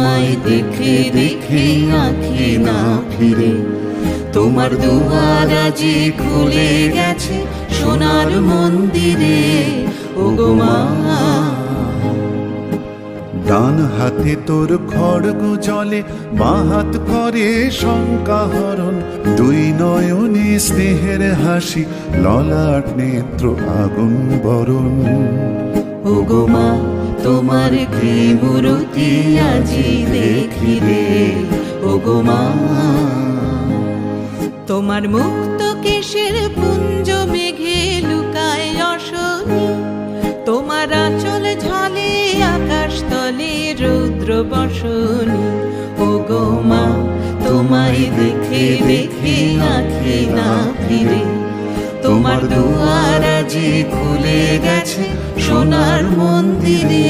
তোমায় দেখে দেখে আঁখি না ফিরে, তোমার দুয়ার আজি খুলে গেছে সোনার মন্দিরে। ওগো মা, ডান হাতে তোর খড়গ জলে, বাঁ হাত করে শঙ্কা হরণ, দুই নয়নে স্নেহের হাসি, ললাট নেত্র আগুন বরণ। ওগো মা, তোমার কি মূরতি আজি দেখি রে। ওগো মা, তোমার মুক্ত কেশের পুঞ্জ মেঘে লুকায় অশনি, তোমার আঁচল ঝালে আকাশ তলে রৌদ্র বসনি। ওগো মা, তোমায় দেখে দেখে আঁখি না ফিরে, তোমার দুয়ার আজি খুলে গেছে সোনার মন্দিরে।